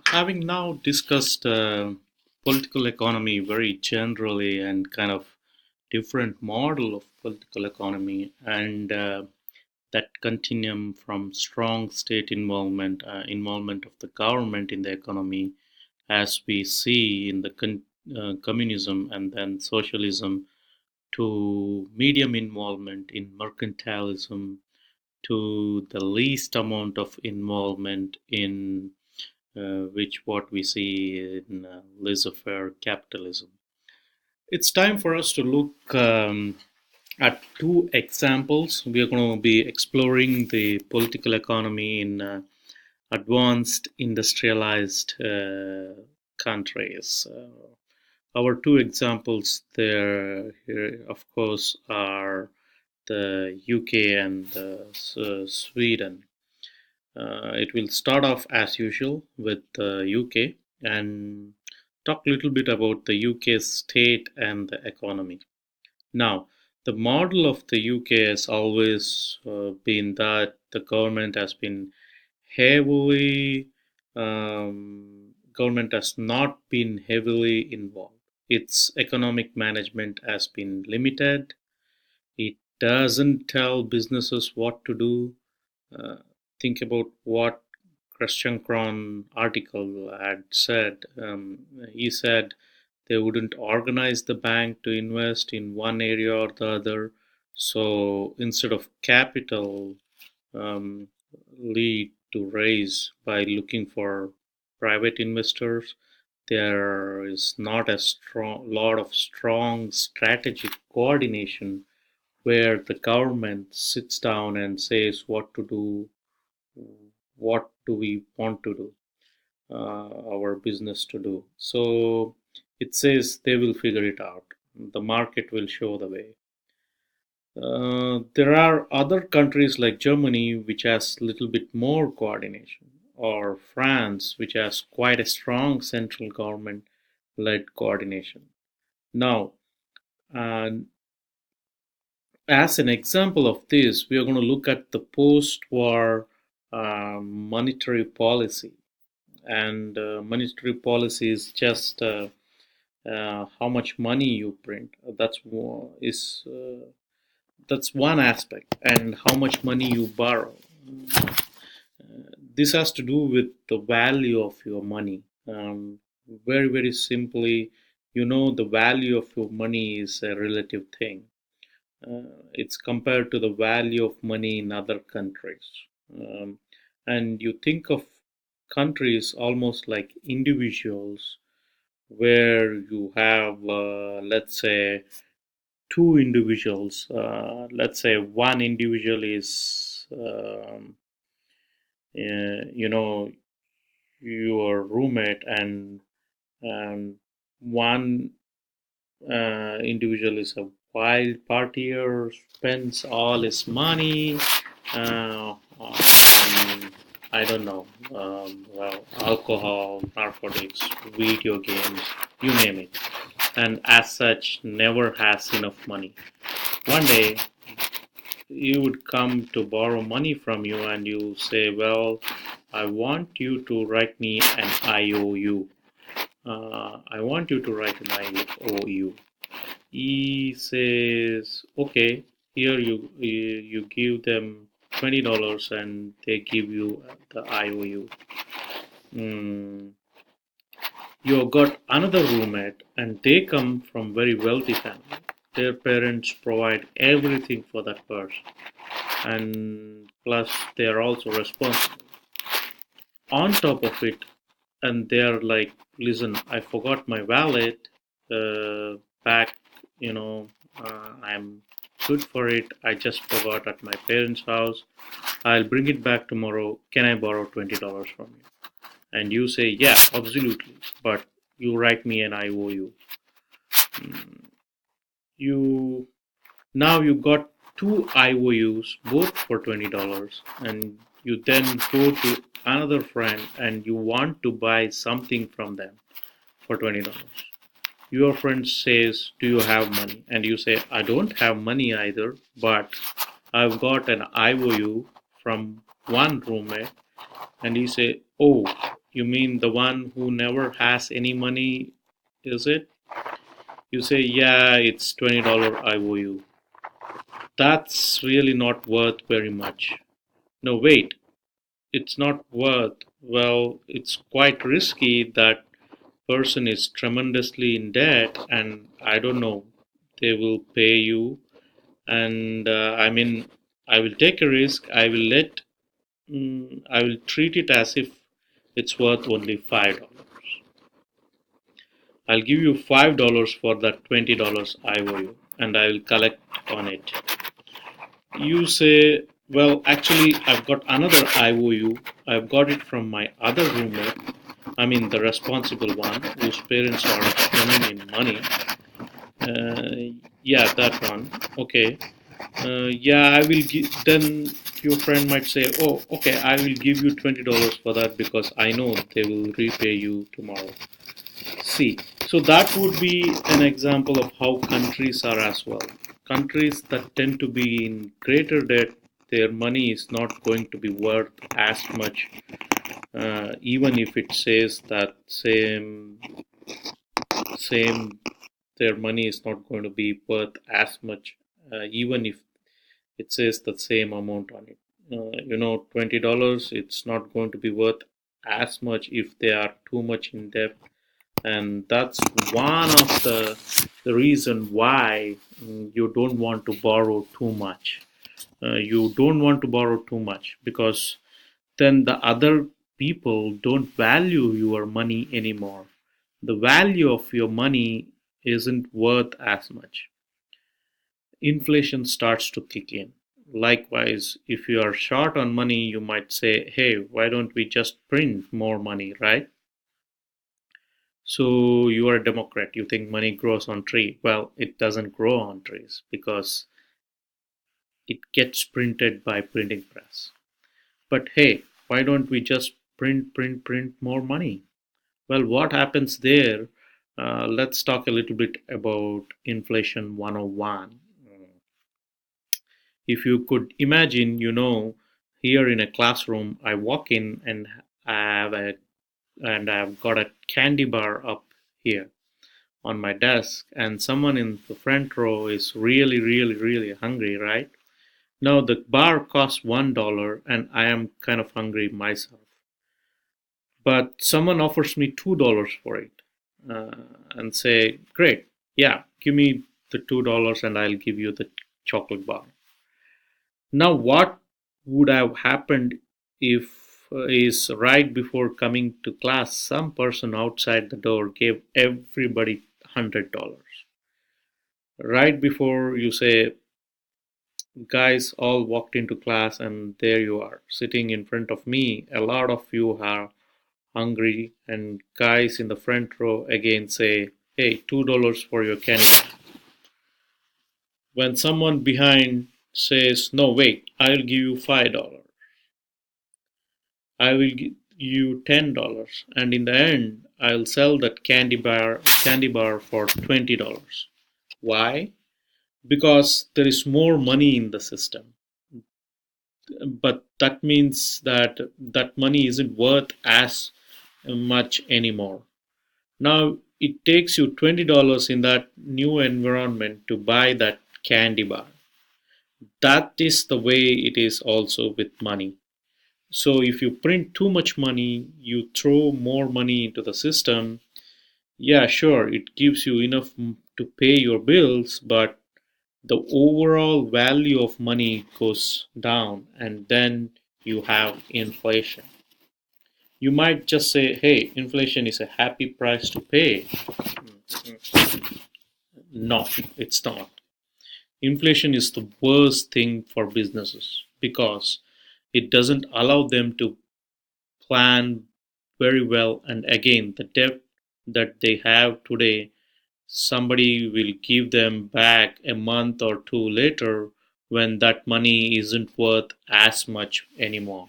Having now discussed political economy very generally and kind of different model of political economy and that continuum from strong state involvement of the government in the economy, as we see in the communism and then socialism, to medium involvement in mercantilism, to the least amount of involvement in which what we see in laissez-faire capitalism. It's time for us to look at two examples. We are going to be exploring the political economy in advanced industrialized countries. Our two examples there, here, of course, are the UK and Sweden. It will start off as usual with the UK and talk a little bit about the UK's state and the economy. Now, the model of the UK has always been that the heavily government has not been heavily involved. Its economic management has been limited. It doesn't tell businesses what to do. Uh, think about what Christian Kron article had said. He said they wouldn't organize the bank to invest in one area or the other. So instead of capital um, lead to raise by looking for private investors, there is not a strong lot of strong strategic coordination where the government sits down and says what to do, what do we want to do, our business to do. So it says they will figure it out. The market will show the way. There are other countries like Germany which has a little bit more coordination, or France which has quite a strong central government led coordination. Now, uh, as an example of this, we are going to look at the post-war monetary policy. And monetary policy is just how much money you print. That's one aspect, and how much money you borrow. This has to do with the value of your money. Very, very simply, the value of your money is a relative thing. It's compared to the value of money in other countries. Um, and you think of countries almost like individuals where you have, let's say, two individuals. Let's say one individual is, you know, your roommate, and one individual is a wild partier, spends all his money on, I don't know, well, alcohol, narcotics, video games, you name it, and as such never has enough money. One day he would come to borrow money from you, and you say, well, I want you to write me an IOU. I want you to write an IOU. He says, okay, here you give them $20 and they give you the IOU. Mm, you got another roommate and they come from very wealthy family. Their parents provide everything for that person, and plus they are also responsible. On top of it, and they are like, listen, I forgot my wallet back, you know, I'm good for it, I just forgot at my parents house, I'll bring it back tomorrow, can I borrow $20 from you? And you say, yeah, absolutely, but you write me an IOU. Mm, you Now you got two IOUs both for $20, and you then go to another friend and you want to buy something from them for $20. Your friend says, do you have money? And you say, I don't have money either, but I've got an IOU from one roommate. And he say, oh, You mean the one who never has any money, is it? You say, yeah, it's $20 I owe you. That's really not worth very much. No, wait, it's not worth. Well, it's quite risky. That person is tremendously in debt, and I don't know, they will pay you. And I mean, I will take a risk. I will treat it as if it's worth only $5. I'll give you $5 for that $20 I owe you, and I will collect on it. You say, well, actually, I've got another I owe you. I've got it from my other roommate. I mean, the responsible one whose parents are earning in money. Yeah, that one. Okay. Yeah, I will give. Then your friend might say, "Oh, okay, I will give you $20 for that because I know they will repay you tomorrow." See, so that would be an example of how countries are as well. Countries that tend to be in greater debt, their money is not going to be worth as much, even if it says that same their money is not going to be worth as much, even if it says the same amount on it. $20, it's not going to be worth as much if they are too much in debt, and that's one of the reason why you don't want to borrow too much. You don't want to borrow too much because then the other people don't value your money anymore. The value of your money isn't worth as much. Inflation starts to kick in. Likewise, if you are short on money, you might say, hey, why don't we just print more money, right? So you are a Democrat. You think money grows on tree. Well, it doesn't grow on trees because it gets printed by printing press. But hey, why don't we just print more money? Well, what happens there? Let's talk a little bit about inflation 101. If you could imagine, here in a classroom, I walk in and I have a and I've got a candy bar up here on my desk, and someone in the front row is really, really, really hungry, right? Now the bar costs $1, and I am kind of hungry myself. But someone offers me $2 for it, uh, and say, "Great, yeah, give me the $2, and I'll give you the chocolate bar." Now, what would have happened if is right before coming to class, some person outside the door gave everybody $100. Right before you say, guys all walked into class, and there you are sitting in front of me. A lot of you are hungry, and guys in the front row again say, hey, $2 for your candy. When someone behind says, no, wait, I'll give you $5, I will give you $10, and in the end, I'll sell that candy bar for $20. Why? Because there is more money in the system. But that means that that money isn't worth as much anymore. Now it takes you $20 in that new environment to buy that candy bar. That is the way it is also with money. So if you print too much money, you throw more money into the system. Yeah, sure, it gives you enough to pay your bills, but the overall value of money goes down, and then you have inflation. You might just say, hey, inflation is a happy price to pay. No, it's not. Inflation is the worst thing for businesses because it doesn't allow them to plan very well. And again, the debt that they have today, somebody will give them back a month or two later when that money isn't worth as much anymore.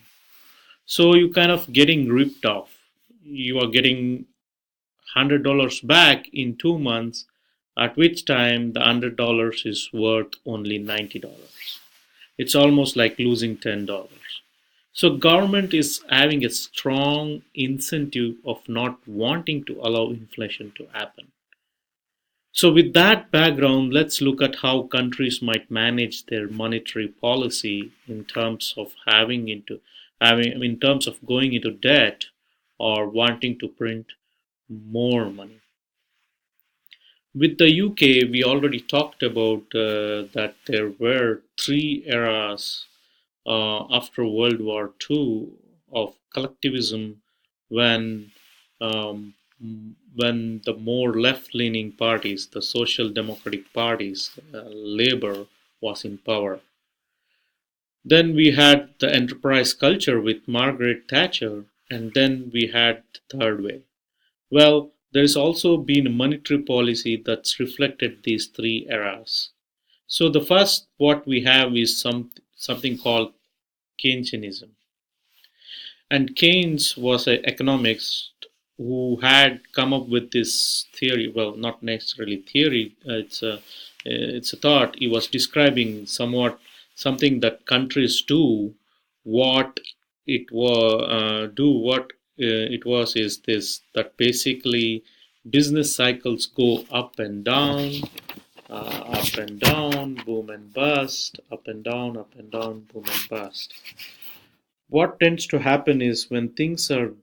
So you kind of getting ripped off. You are getting $100 back in 2 months, at which time the $100 is worth only $90. It's almost like losing $10. So government is having a strong incentive of not wanting to allow inflation to happen. So with that background, let's look at how countries might manage their monetary policy in terms of having in terms of going into debt or wanting to print more money. With the UK, we already talked about that there were three eras after World War II of collectivism when um, when the more left-leaning parties, the social democratic parties, Labour was in power. Then we had the enterprise culture with Margaret Thatcher, and then we had the third wave. Well, there's also been a monetary policy that's reflected these three eras. So the first, what we have is something called Keynesianism. And Keynes was an economist who had come up with this theory. Well, not necessarily theory. It's a thought. He was describing somewhat something that countries do. What it was is this, that basically business cycles go up and down, boom and bust, up and down, boom and bust. What tends to happen is when things are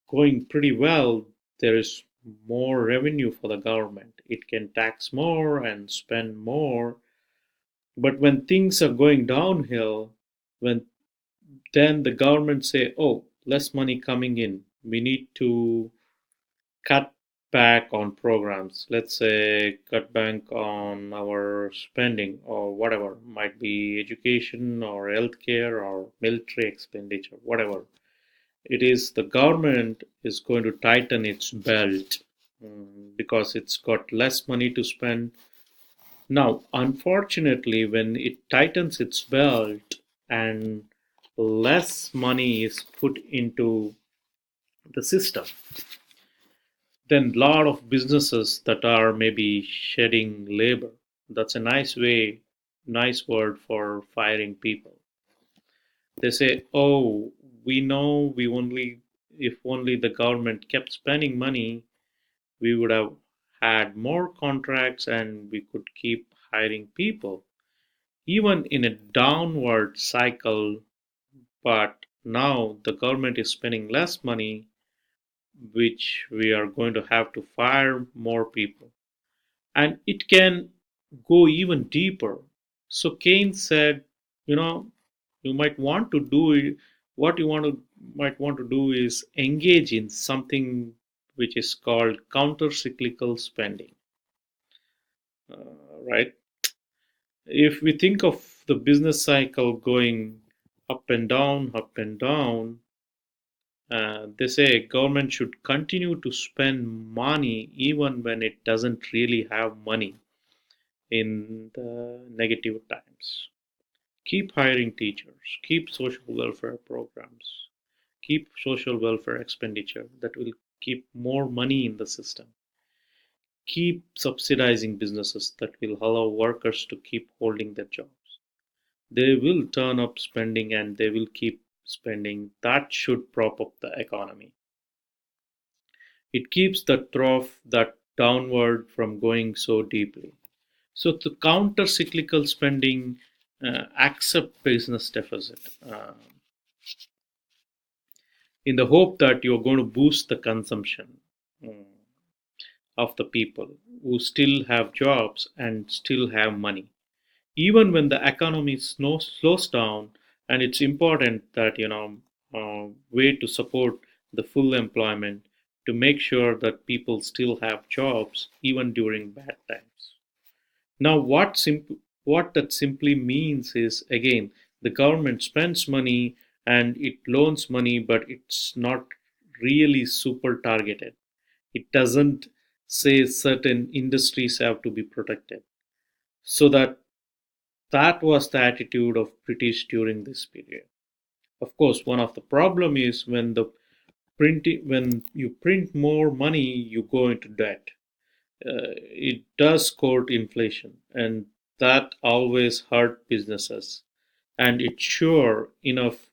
going pretty well, there is more revenue for the government. It can tax more and spend more. But when things are going downhill, when then the government say, "Oh, less money coming in. We need to cut back on programs. Let's say cut back on our spending or whatever, might be education or healthcare or military expenditure, whatever." It is the government is going to tighten its belt because it's got less money to spend. Now, unfortunately, when it tightens its belt and less money is put into the system, then a lot of businesses that are maybe shedding labor. That's a nice word for firing people. They say, "Oh, we know we only if only the government kept spending money, we would have had more contracts and we could keep hiring people, even in a downward cycle. But now the government is spending less money, which we are going to have to fire more people." And it can go even deeper. So Keynes said, you know, you might want to do it, what you want to might want to do is engage in something which is called counter cyclical spending, right? If we think of the business cycle going up and down, they say government should continue to spend money even when it doesn't really have money in the negative times. Keep hiring teachers, keep social welfare programs, keep social welfare expenditure that will keep more money in the system. Keep subsidizing businesses that will allow workers to keep holding their jobs. They will turn up spending and they will keep spending. That should prop up the economy. It keeps the trough, that downward, from going so deeply. So to counter cyclical spending, accept business deficit in the hope that you're going to boost the consumption mm, of the people who still have jobs and still have money. Even when the economy slows down, and it's important that, way to support the full employment to make sure that people still have jobs even during bad times. Now, what that simply means is, again, the government spends money and it loans money, but it's not really super targeted. It doesn't say certain industries have to be protected. So that was the attitude of British during this period. Of course, one of the problem is when you print more money, you go into debt. It does court inflation, and that always hurt businesses. And it sure enough